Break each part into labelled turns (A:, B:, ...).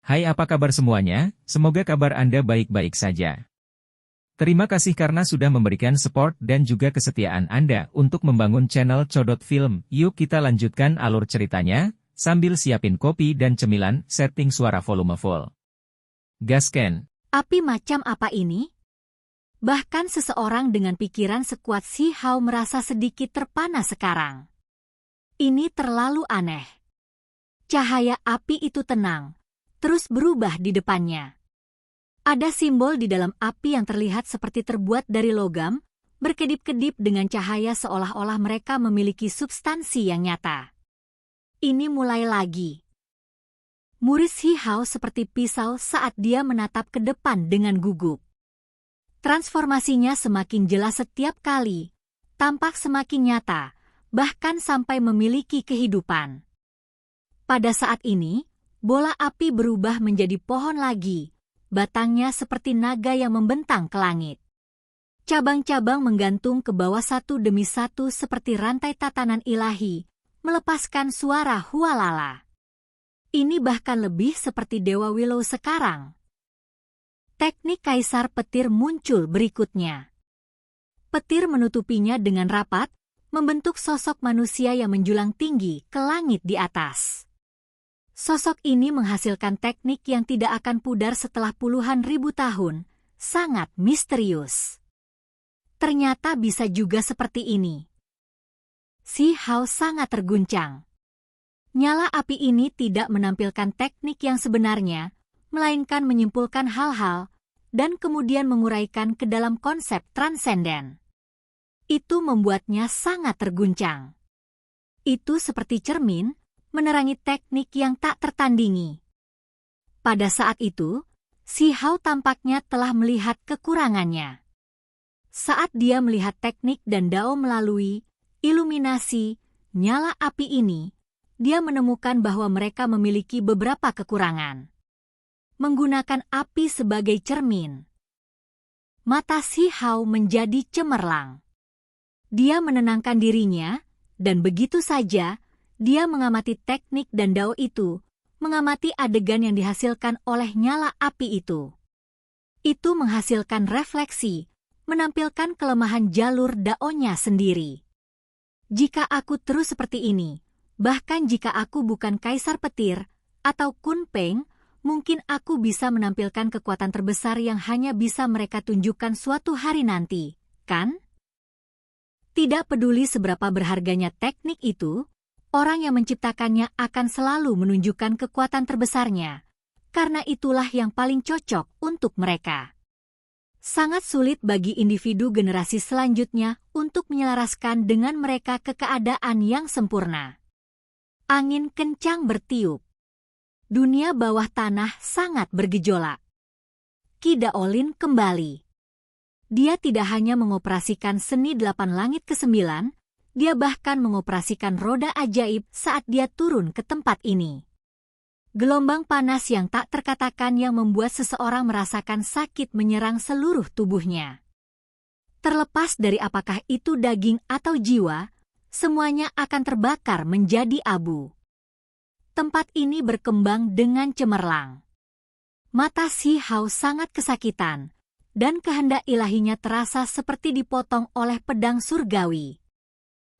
A: Hai, apa kabar semuanya? Semoga kabar Anda baik-baik saja. Terima kasih karena sudah memberikan support dan juga kesetiaan Anda untuk membangun channel Codot Film. Yuk kita lanjutkan alur ceritanya, sambil siapin kopi dan cemilan, setting suara volume full. Gasken.
B: Api macam apa ini? Bahkan seseorang dengan pikiran sekuat Si Hao merasa sedikit terpana sekarang. Ini terlalu aneh. Cahaya api itu tenang, terus berubah di depannya. Ada simbol di dalam api yang terlihat seperti terbuat dari logam, berkedip-kedip dengan cahaya seolah-olah mereka memiliki substansi yang nyata. Ini mulai lagi. Murid Si Hao seperti pisau saat dia menatap ke depan dengan gugup. Transformasinya semakin jelas setiap kali, tampak semakin nyata, bahkan sampai memiliki kehidupan. Pada saat ini, bola api berubah menjadi pohon lagi, batangnya seperti naga yang membentang ke langit. Cabang-cabang menggantung ke bawah satu demi satu seperti rantai tatanan ilahi, melepaskan suara hualala. Ini bahkan lebih seperti Dewa Willow sekarang. Teknik Kaisar Petir muncul berikutnya. Petir menutupinya dengan rapat, membentuk sosok manusia yang menjulang tinggi ke langit di atas. Sosok ini menghasilkan teknik yang tidak akan pudar setelah puluhan ribu tahun, sangat misterius. Ternyata bisa juga seperti ini. Si Hao sangat terguncang. Nyala api ini tidak menampilkan teknik yang sebenarnya, melainkan menyimpulkan hal-hal, dan kemudian menguraikan ke dalam konsep transenden. Itu membuatnya sangat terguncang. Itu seperti cermin, menerangi teknik yang tak tertandingi. Pada saat itu, Si Hao tampaknya telah melihat kekurangannya. Saat dia melihat teknik dan dao melalui iluminasi, nyala api ini, dia menemukan bahwa mereka memiliki beberapa kekurangan. Menggunakan api sebagai cermin. Mata Si Hao menjadi cemerlang. Dia menenangkan dirinya, dan begitu saja, dia mengamati teknik dan dao itu, mengamati adegan yang dihasilkan oleh nyala api itu. Itu menghasilkan refleksi, menampilkan kelemahan jalur daonya sendiri. Jika aku terus seperti ini, bahkan jika aku bukan Kaisar Petir, atau Kun Peng, mungkin aku bisa menampilkan kekuatan terbesar yang hanya bisa mereka tunjukkan suatu hari nanti, kan? Tidak peduli seberapa berharganya teknik itu, orang yang menciptakannya akan selalu menunjukkan kekuatan terbesarnya, karena itulah yang paling cocok untuk mereka. Sangat sulit bagi individu generasi selanjutnya untuk menyelaraskan dengan mereka ke keadaan yang sempurna. Angin kencang bertiup. Dunia bawah tanah sangat bergejolak. Qi Daolin kembali. Dia tidak hanya mengoperasikan seni 8 langit ke-9, dia bahkan mengoperasikan roda ajaib saat dia turun ke tempat ini. Gelombang panas yang tak terkatakan yang membuat seseorang merasakan sakit menyerang seluruh tubuhnya. Terlepas dari apakah itu daging atau jiwa, semuanya akan terbakar menjadi abu. Tempat ini berkembang dengan cemerlang. Mata Si Hao sangat kesakitan, dan kehendak ilahinya terasa seperti dipotong oleh pedang surgawi.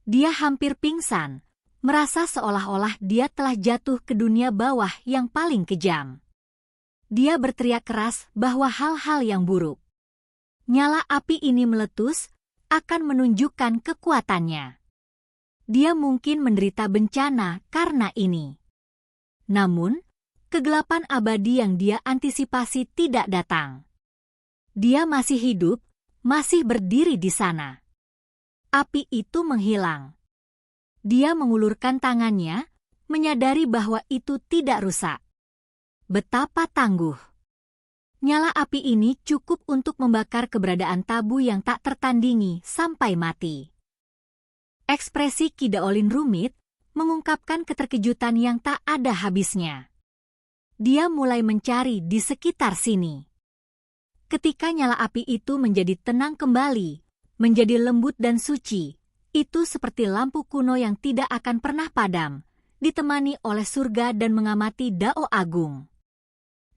B: Dia hampir pingsan, merasa seolah-olah dia telah jatuh ke dunia bawah yang paling kejam. Dia berteriak keras bahwa hal-hal yang buruk. Nyala api ini meletus, akan menunjukkan kekuatannya. Dia mungkin menderita bencana karena ini. Namun, kegelapan abadi yang dia antisipasi tidak datang. Dia masih hidup, masih berdiri di sana. Api itu menghilang. Dia mengulurkan tangannya, menyadari bahwa itu tidak rusak. Betapa tangguh. Nyala api ini cukup untuk membakar keberadaan tabu yang tak tertandingi sampai mati. Ekspresi Qi Daolin rumit, mengungkapkan keterkejutan yang tak ada habisnya. Dia mulai mencari di sekitar sini. Ketika nyala api itu menjadi tenang kembali, menjadi lembut dan suci, itu seperti lampu kuno yang tidak akan pernah padam, ditemani oleh surga dan mengamati dao agung.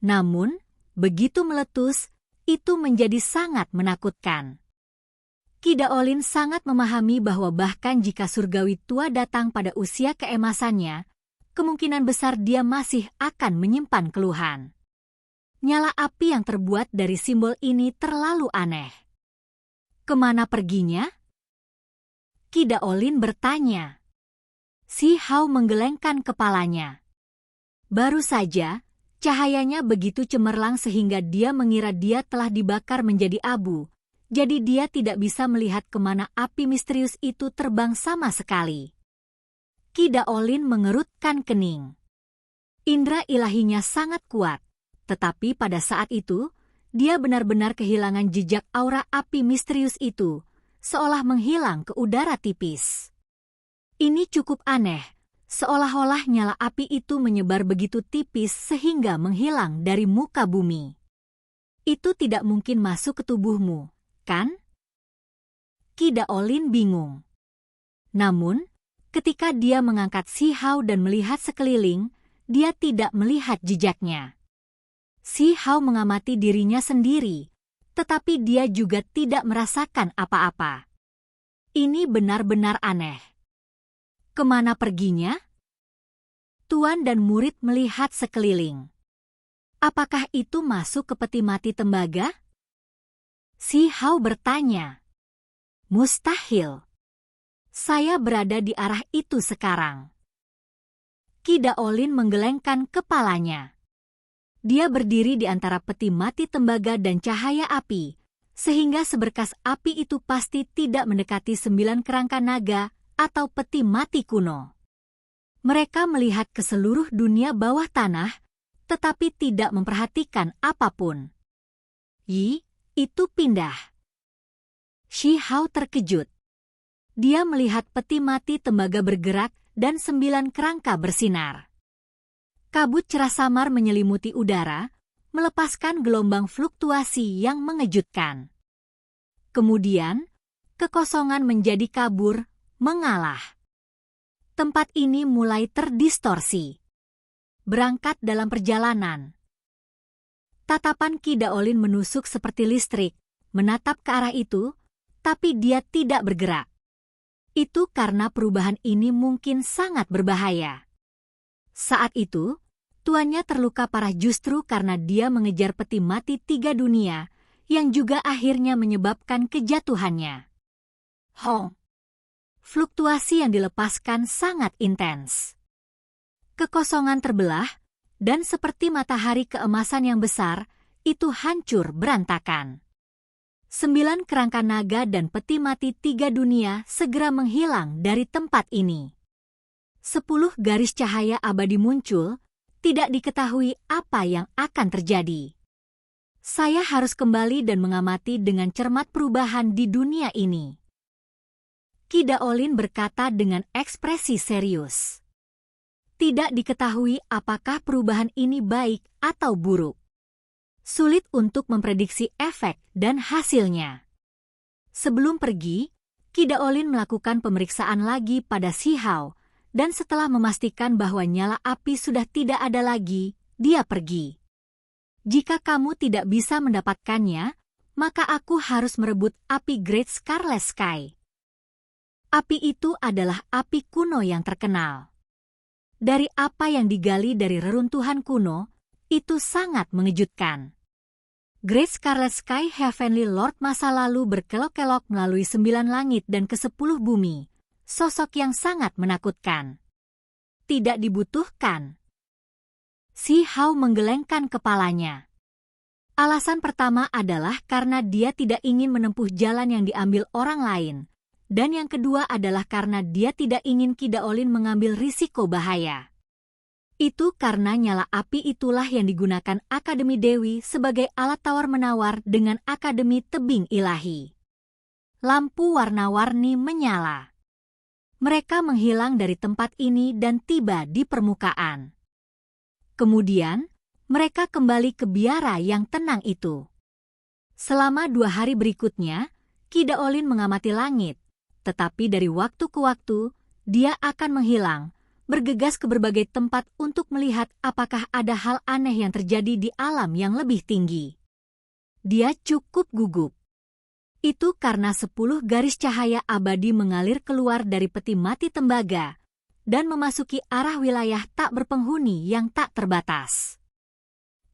B: Namun, begitu meletus, itu menjadi sangat menakutkan. Ki Daolin sangat memahami bahwa bahkan jika surgawi tua datang pada usia keemasannya, kemungkinan besar dia masih akan menyimpan keluhan. Nyala api yang terbuat dari simbol ini terlalu aneh. Kemana perginya? Ki Daolin bertanya. Si Hao menggelengkan kepalanya. Baru saja, cahayanya begitu cemerlang sehingga dia mengira dia telah dibakar menjadi abu, jadi dia tidak bisa melihat kemana api misterius itu terbang sama sekali. Ki Daolin mengerutkan kening. Indra ilahinya sangat kuat, tetapi pada saat itu, dia benar-benar kehilangan jejak aura api misterius itu, seolah menghilang ke udara tipis. Ini cukup aneh, seolah-olah nyala api itu menyebar begitu tipis sehingga menghilang dari muka bumi. Itu tidak mungkin masuk ke tubuhmu, kan? Ki Daolin bingung. Namun, ketika dia mengangkat Si Hao dan melihat sekeliling, dia tidak melihat jejaknya. Si Hao mengamati dirinya sendiri, tetapi dia juga tidak merasakan apa-apa. Ini benar-benar aneh. Kemana perginya? Tuan dan murid melihat sekeliling. Apakah itu masuk ke peti mati tembaga? Si Hao bertanya. Mustahil. Saya berada di arah itu sekarang. Ki Daolin menggelengkan kepalanya. Dia berdiri di antara peti mati tembaga dan cahaya api, sehingga seberkas api itu pasti tidak mendekati 9 kerangka naga atau peti mati kuno. Mereka melihat ke seluruh dunia bawah tanah, tetapi tidak memperhatikan apapun. Itu pindah. Si Hao terkejut. Dia melihat peti mati tembaga bergerak dan 9 kerangka bersinar. Kabut cerah samar menyelimuti udara, melepaskan gelombang fluktuasi yang mengejutkan. Kemudian, kekosongan menjadi kabur, mengalah. Tempat ini mulai terdistorsi. Berangkat dalam perjalanan. Tatapan Ki Daolin menusuk seperti listrik, menatap ke arah itu, tapi dia tidak bergerak. Itu karena perubahan ini mungkin sangat berbahaya. Saat itu, tuannya terluka parah justru karena dia mengejar peti mati 3 dunia, yang juga akhirnya menyebabkan kejatuhannya. Fluktuasi yang dilepaskan sangat intens. Kekosongan terbelah, dan seperti matahari keemasan yang besar, itu hancur berantakan. 9 kerangka naga dan peti mati 3 dunia segera menghilang dari tempat ini. 10 garis cahaya abadi muncul, tidak diketahui apa yang akan terjadi. Saya harus kembali dan mengamati dengan cermat perubahan di dunia ini. Ki Daolin berkata dengan ekspresi serius. Tidak diketahui apakah perubahan ini baik atau buruk. Sulit untuk memprediksi efek dan hasilnya. Sebelum pergi, Ki Daolin melakukan pemeriksaan lagi pada Si Hao, dan setelah memastikan bahwa nyala api sudah tidak ada lagi, dia pergi. Jika kamu tidak bisa mendapatkannya, maka aku harus merebut api Great Scarlet Sky. Api itu adalah api kuno yang terkenal. Dari apa yang digali dari reruntuhan kuno, itu sangat mengejutkan. Great Scarlet Sky Heavenly Lord masa lalu berkelok-kelok melalui 9 langit dan ke-10 bumi, sosok yang sangat menakutkan. Tidak dibutuhkan. Si Hao menggelengkan kepalanya. Alasan pertama adalah karena dia tidak ingin menempuh jalan yang diambil orang lain, dan yang kedua adalah karena dia tidak ingin Ki Daolin mengambil risiko bahaya. Itu karena nyala api itulah yang digunakan Akademi Dewi sebagai alat tawar-menawar dengan Akademi Tebing Ilahi. Lampu warna-warni menyala. Mereka menghilang dari tempat ini dan tiba di permukaan. Kemudian, mereka kembali ke biara yang tenang itu. Selama 2 hari berikutnya, Ki Daolin mengamati langit, tetapi dari waktu ke waktu, dia akan menghilang, bergegas ke berbagai tempat untuk melihat apakah ada hal aneh yang terjadi di alam yang lebih tinggi. Dia cukup gugup. Itu karena 10 garis cahaya abadi mengalir keluar dari peti mati tembaga dan memasuki arah wilayah tak berpenghuni yang tak terbatas.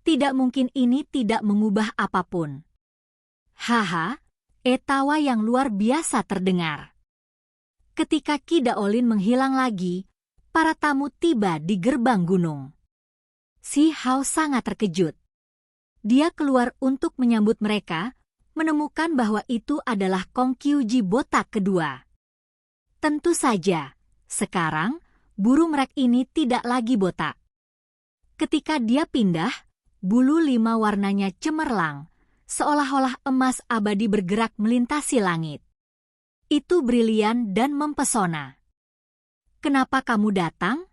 B: Tidak mungkin ini tidak mengubah apapun. Haha, tawa yang luar biasa terdengar. Ketika Ki Daolin menghilang lagi, para tamu tiba di gerbang gunung. Si Hao sangat terkejut. Dia keluar untuk menyambut mereka, menemukan bahwa itu adalah Kong Qiuji botak kedua. Tentu saja, sekarang burung merak ini tidak lagi botak. Ketika dia pindah, bulu 5 warnanya cemerlang, seolah-olah emas abadi bergerak melintasi langit. Itu brilian dan mempesona. Kenapa kamu datang?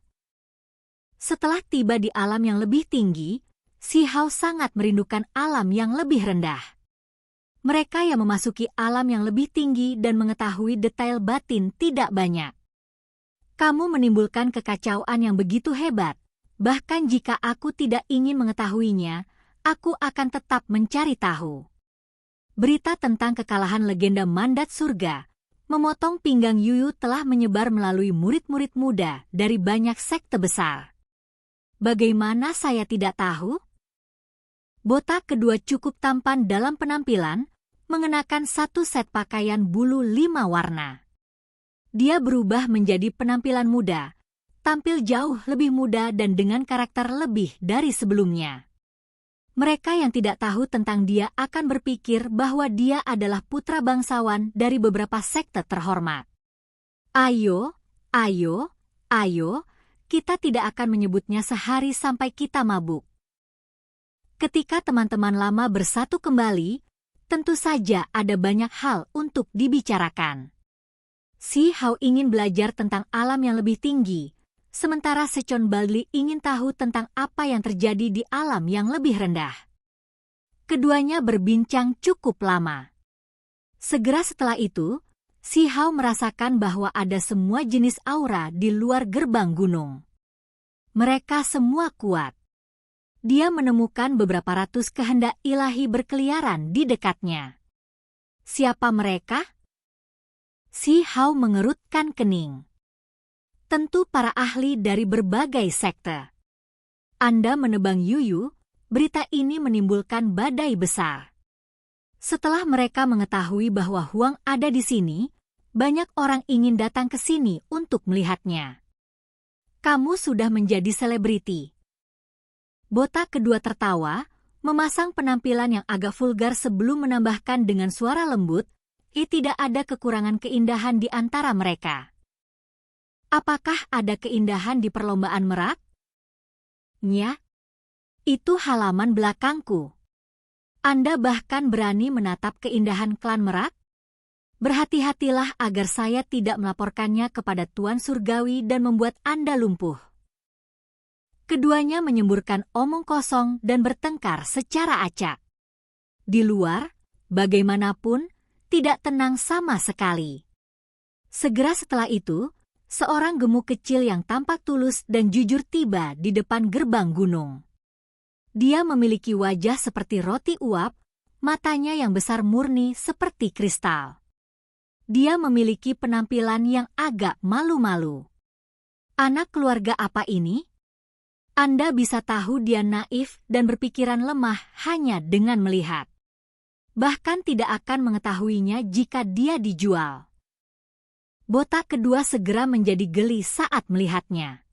B: Setelah tiba di alam yang lebih tinggi, Si Hao sangat merindukan alam yang lebih rendah. Mereka yang memasuki alam yang lebih tinggi dan mengetahui detail batin tidak banyak. Kamu menimbulkan kekacauan yang begitu hebat, bahkan jika aku tidak ingin mengetahuinya, aku akan tetap mencari tahu. Berita tentang kekalahan legenda mandat surga, memotong pinggang Yuyu telah menyebar melalui murid-murid muda dari banyak sekte besar. Bagaimana saya tidak tahu? Botak kedua cukup tampan dalam penampilan, mengenakan satu set pakaian bulu 5 warna. Dia berubah menjadi penampilan muda, tampil jauh lebih muda dan dengan karakter lebih dari sebelumnya. Mereka yang tidak tahu tentang dia akan berpikir bahwa dia adalah putra bangsawan dari beberapa sekte terhormat. Ayo, ayo, ayo, kita tidak akan menyebutnya sehari sampai kita mabuk. Ketika teman-teman lama bersatu kembali, tentu saja ada banyak hal untuk dibicarakan. Si Hao ingin belajar tentang alam yang lebih tinggi, sementara Secon Baldli ingin tahu tentang apa yang terjadi di alam yang lebih rendah. Keduanya berbincang cukup lama. Segera setelah itu, Si Hao merasakan bahwa ada semua jenis aura di luar gerbang gunung. Mereka semua kuat. Dia menemukan beberapa ratus kehendak ilahi berkeliaran di dekatnya. Siapa mereka? Si Hao mengerutkan kening. Tentu para ahli dari berbagai sekte. Anda menebang Yuyu, berita ini menimbulkan badai besar. Setelah mereka mengetahui bahwa Huang ada di sini, banyak orang ingin datang ke sini untuk melihatnya. Kamu sudah menjadi selebriti. Botak kedua tertawa, memasang penampilan yang agak vulgar sebelum menambahkan dengan suara lembut, tidak ada kekurangan keindahan di antara mereka. Apakah ada keindahan di perlombaan merak? Nya, itu halaman belakangku. Anda bahkan berani menatap keindahan klan merak? Berhati-hatilah agar saya tidak melaporkannya kepada Tuan Surgawi dan membuat Anda lumpuh. Keduanya menyemburkan omong kosong dan bertengkar secara acak. Di luar, bagaimanapun, tidak tenang sama sekali. Segera setelah itu, seorang gemuk kecil yang tampak tulus dan jujur tiba di depan gerbang gunung. Dia memiliki wajah seperti roti uap, matanya yang besar murni seperti kristal. Dia memiliki penampilan yang agak malu-malu. Anak keluarga apa ini? Anda bisa tahu dia naif dan berpikiran lemah hanya dengan melihat. Bahkan tidak akan mengetahuinya jika dia dijual. Botak kedua segera menjadi geli saat melihatnya.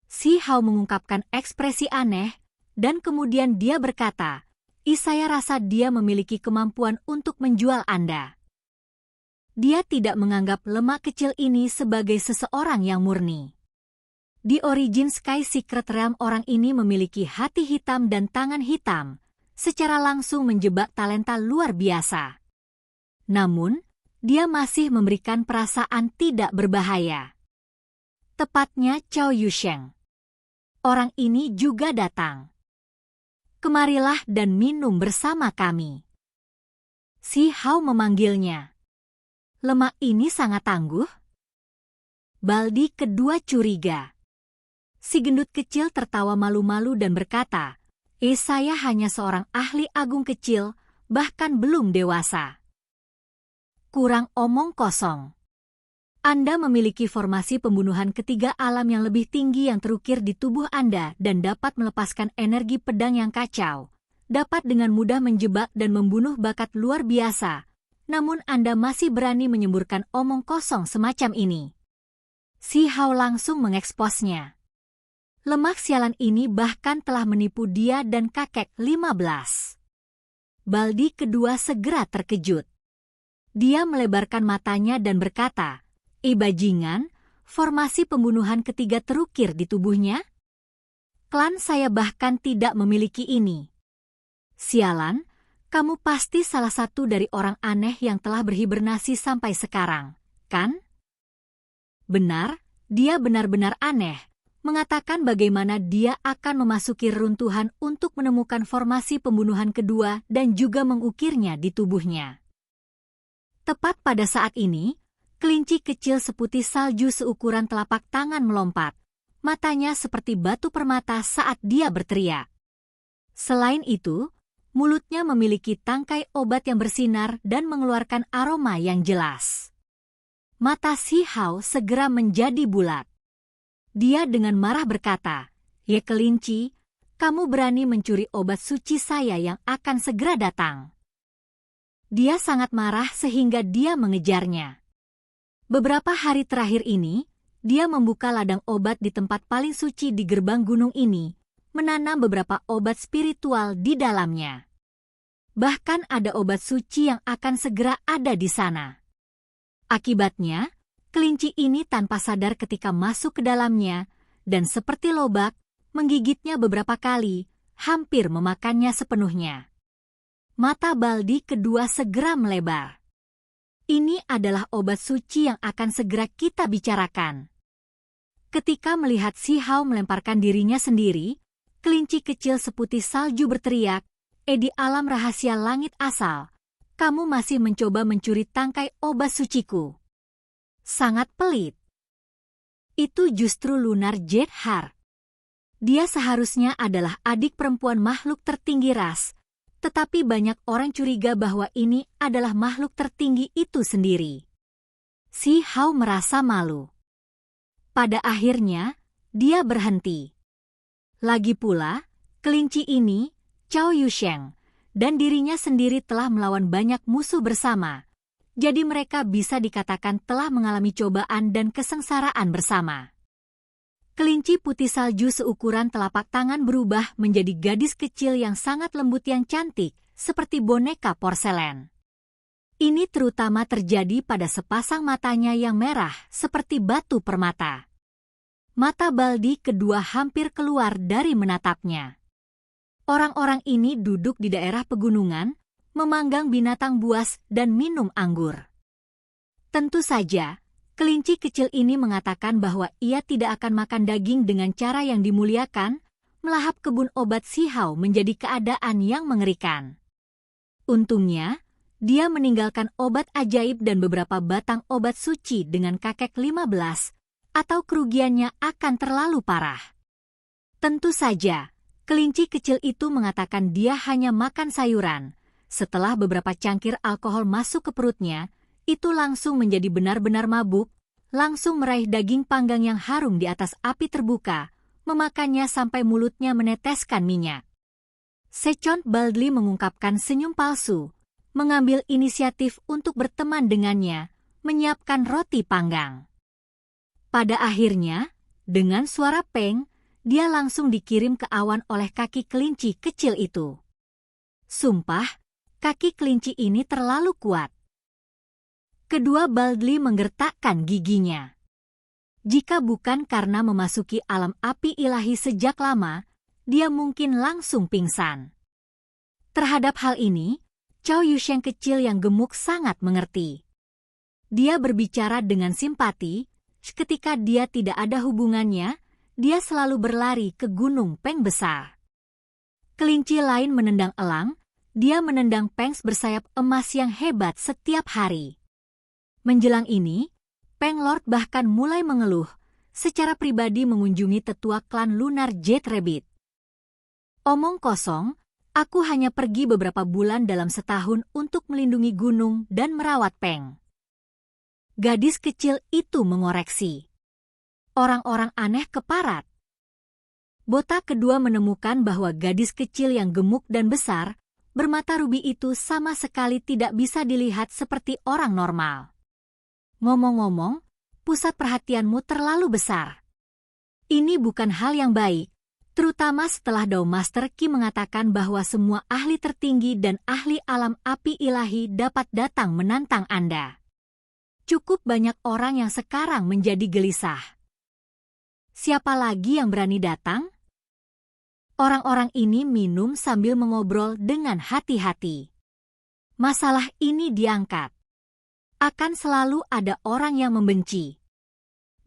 B: Si Hao mengungkapkan ekspresi aneh, dan kemudian dia berkata, saya rasa dia memiliki kemampuan untuk menjual Anda. Dia tidak menganggap lemak kecil ini sebagai seseorang yang murni. Di Origin Sky Secret Realm orang ini memiliki hati hitam dan tangan hitam, secara langsung menjebak talenta luar biasa. Namun, dia masih memberikan perasaan tidak berbahaya. Tepatnya Cao Yusheng. Orang ini juga datang. Kemarilah dan minum bersama kami. Si Hao memanggilnya. Lemak ini sangat tangguh. Baldi kedua curiga. Si gendut kecil tertawa malu-malu dan berkata, saya hanya seorang ahli agung kecil, bahkan belum dewasa. Kurang omong kosong. Anda memiliki formasi pembunuhan ketiga alam yang lebih tinggi yang terukir di tubuh Anda dan dapat melepaskan energi pedang yang kacau, dapat dengan mudah menjebak dan membunuh bakat luar biasa, namun Anda masih berani menyemburkan omong kosong semacam ini. Si Hao langsung mengeksposnya. Lemak sialan ini bahkan telah menipu dia dan kakek 15. Baldi kedua segera terkejut. Dia melebarkan matanya dan berkata, bajingan, formasi pembunuhan ketiga terukir di tubuhnya? Klan saya bahkan tidak memiliki ini. Sialan, kamu pasti salah satu dari orang aneh yang telah berhibernasi sampai sekarang, kan? Benar, dia benar-benar aneh. Mengatakan bagaimana dia akan memasuki reruntuhan untuk menemukan formasi pembunuhan kedua dan juga mengukirnya di tubuhnya. Tepat pada saat ini, kelinci kecil seputih salju seukuran telapak tangan melompat. Matanya seperti batu permata saat dia berteriak. Selain itu, mulutnya memiliki tangkai obat yang bersinar dan mengeluarkan aroma yang jelas. Mata si Hao segera menjadi bulat. Dia dengan marah berkata, kelinci, kamu berani mencuri obat suci saya yang akan segera datang. Dia sangat marah sehingga dia mengejarnya. Beberapa hari terakhir ini, dia membuka ladang obat di tempat paling suci di gerbang gunung ini, menanam beberapa obat spiritual di dalamnya. Bahkan ada obat suci yang akan segera ada di sana. Akibatnya, kelinci ini tanpa sadar ketika masuk ke dalamnya, dan seperti lobak, menggigitnya beberapa kali, hampir memakannya sepenuhnya. Mata Baldi kedua segera melebar. Ini adalah obat suci yang akan segera kita bicarakan. Ketika melihat si Hao melemparkan dirinya sendiri, kelinci kecil seputih salju berteriak, di alam rahasia langit asal, kamu masih mencoba mencuri tangkai obat suciku. Sangat pelit. Itu justru Lunar Jade Heart. Dia seharusnya adalah adik perempuan makhluk tertinggi ras, tetapi banyak orang curiga bahwa ini adalah makhluk tertinggi itu sendiri. Si Hao merasa malu. Pada akhirnya, dia berhenti. Lagi pula, kelinci ini, Cao Yusheng, dan dirinya sendiri telah melawan banyak musuh bersama. Jadi mereka bisa dikatakan telah mengalami cobaan dan kesengsaraan bersama. Kelinci putih salju seukuran telapak tangan berubah menjadi gadis kecil yang sangat lembut yang cantik, seperti boneka porselen. Ini terutama terjadi pada sepasang matanya yang merah seperti batu permata. Mata Baldi kedua hampir keluar dari menatapnya. Orang-orang ini duduk di daerah pegunungan, memanggang binatang buas dan minum anggur. Tentu saja, kelinci kecil ini mengatakan bahwa ia tidak akan makan daging dengan cara yang dimuliakan, melahap kebun obat si Hao menjadi keadaan yang mengerikan. Untungnya, dia meninggalkan obat ajaib dan beberapa batang obat suci dengan kakek 15, atau kerugiannya akan terlalu parah. Tentu saja, kelinci kecil itu mengatakan dia hanya makan sayuran. Setelah beberapa cangkir alkohol masuk ke perutnya, itu langsung menjadi benar-benar mabuk, langsung meraih daging panggang yang harum di atas api terbuka, memakannya sampai mulutnya meneteskan minyak. Sechon Baldli mengungkapkan senyum palsu, mengambil inisiatif untuk berteman dengannya, menyiapkan roti panggang. Pada akhirnya, dengan suara peng, dia langsung dikirim ke awan oleh kaki kelinci kecil itu. Sumpah, kaki kelinci ini terlalu kuat. Kedua Baldli menggertakkan giginya. Jika bukan karena memasuki alam api ilahi sejak lama, dia mungkin langsung pingsan. Terhadap hal ini, Cao Yusheng kecil yang gemuk sangat mengerti. Dia berbicara dengan simpati, ketika dia tidak ada hubungannya, dia selalu berlari ke gunung Peng besar. Kelinci lain menendang elang, dia menendang Pengs bersayap emas yang hebat setiap hari. Menjelang ini, Peng Lord bahkan mulai mengeluh, secara pribadi mengunjungi tetua klan Lunar Jade Rabbit. Omong kosong, aku hanya pergi beberapa bulan dalam setahun untuk melindungi gunung dan merawat Peng. Gadis kecil itu mengoreksi. Orang-orang aneh keparat. Botak kedua menemukan bahwa gadis kecil yang gemuk dan besar, bermata rubi itu sama sekali tidak bisa dilihat seperti orang normal. Ngomong-ngomong, pusat perhatianmu terlalu besar. Ini bukan hal yang baik, terutama setelah Dao Master Qi mengatakan bahwa semua ahli tertinggi dan ahli alam api ilahi dapat datang menantang Anda. Cukup banyak orang yang sekarang menjadi gelisah. Siapa lagi yang berani datang? Orang-orang ini minum sambil mengobrol dengan hati-hati. Masalah ini diangkat. Akan selalu ada orang yang membenci.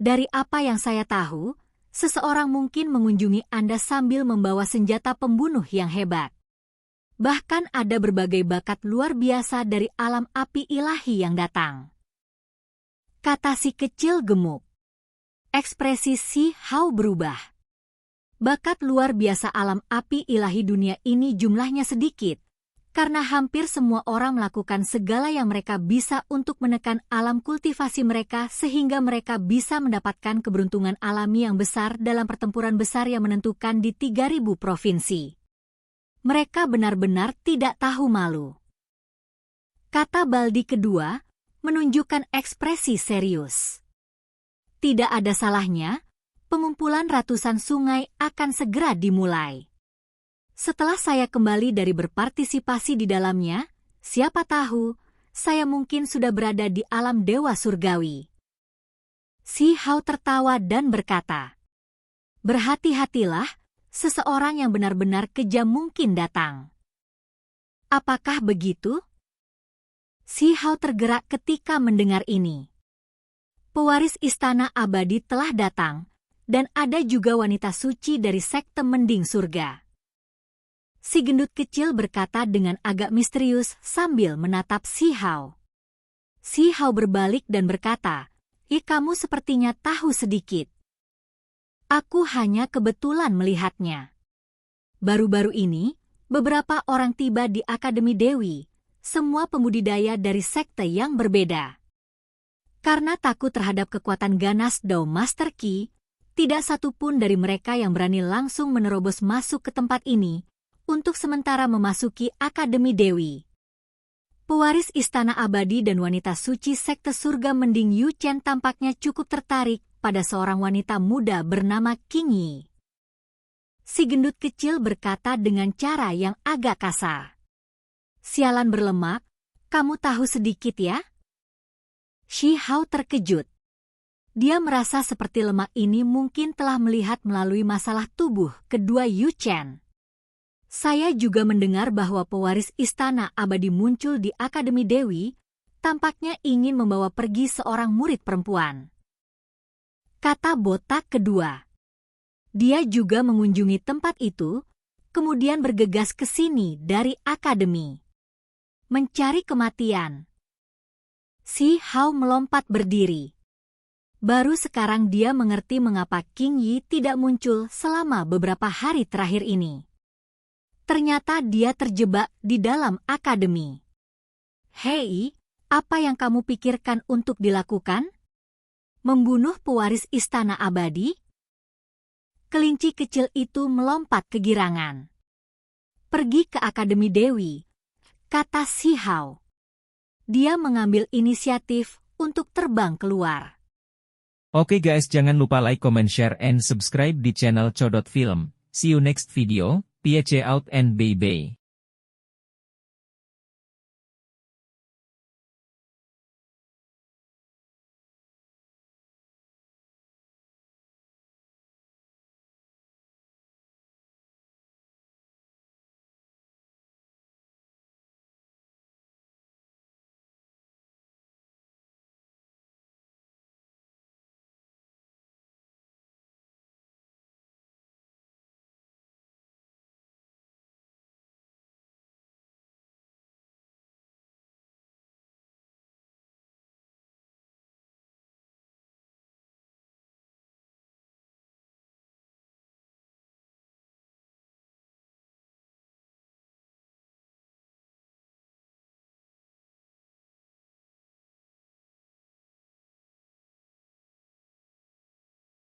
B: Dari apa yang saya tahu, seseorang mungkin mengunjungi Anda sambil membawa senjata pembunuh yang hebat. Bahkan ada berbagai bakat luar biasa dari alam api ilahi yang datang. Kata si kecil gemuk. Ekspresi Si Hao berubah. Bakat luar biasa alam api ilahi dunia ini jumlahnya sedikit, karena hampir semua orang melakukan segala yang mereka bisa untuk menekan alam kultivasi mereka sehingga mereka bisa mendapatkan keberuntungan alami yang besar dalam pertempuran besar yang menentukan di 3.000 provinsi. Mereka benar-benar tidak tahu malu. Kata Baldi kedua menunjukkan ekspresi serius. Tidak ada salahnya, pengumpulan ratusan sungai akan segera dimulai. Setelah saya kembali dari berpartisipasi di dalamnya, siapa tahu, saya mungkin sudah berada di alam dewa surgawi. Si Hao tertawa dan berkata, berhati-hatilah, seseorang yang benar-benar kejam mungkin datang. Apakah begitu? Si Hao tergerak ketika mendengar ini. Pewaris istana abadi telah datang, dan ada juga wanita suci dari sekte mending surga. Si gendut kecil berkata dengan agak misterius sambil menatap Si Hao. Si Hao berbalik dan berkata, kamu sepertinya tahu sedikit. Aku hanya kebetulan melihatnya. Baru-baru ini, beberapa orang tiba di Akademi Dewi, semua pembudidaya dari sekte yang berbeda. Karena takut terhadap kekuatan ganas Dao Master Qi, tidak satupun dari mereka yang berani langsung menerobos masuk ke tempat ini untuk sementara memasuki Akademi Dewi. Pewaris istana abadi dan wanita suci sekte surga mending Yu Chen tampaknya cukup tertarik pada seorang wanita muda bernama Qing Yi. Si gendut kecil berkata dengan cara yang agak kasar. Sialan berlemak, kamu tahu sedikit ya? Si Hao terkejut. Dia merasa seperti lemak ini mungkin telah melihat melalui masalah tubuh kedua Yu Chen. Saya juga mendengar bahwa pewaris istana abadi muncul di Akademi Dewi, tampaknya ingin membawa pergi seorang murid perempuan. Kata botak kedua. Dia juga mengunjungi tempat itu, kemudian bergegas ke sini dari akademi. Mencari kematian. Si Hao melompat berdiri. Baru sekarang dia mengerti mengapa Qing Yi tidak muncul selama beberapa hari terakhir ini. Ternyata dia terjebak di dalam akademi. Hei, apa yang kamu pikirkan untuk dilakukan? Membunuh pewaris istana abadi? Kelinci kecil itu melompat kegirangan. Pergi ke Akademi Dewi, kata Si Hao. Dia mengambil inisiatif untuk terbang keluar.
A: Oke guys, jangan lupa like, comment, share, and subscribe di channel Codot Film. See you next video, peace out and bye-bye.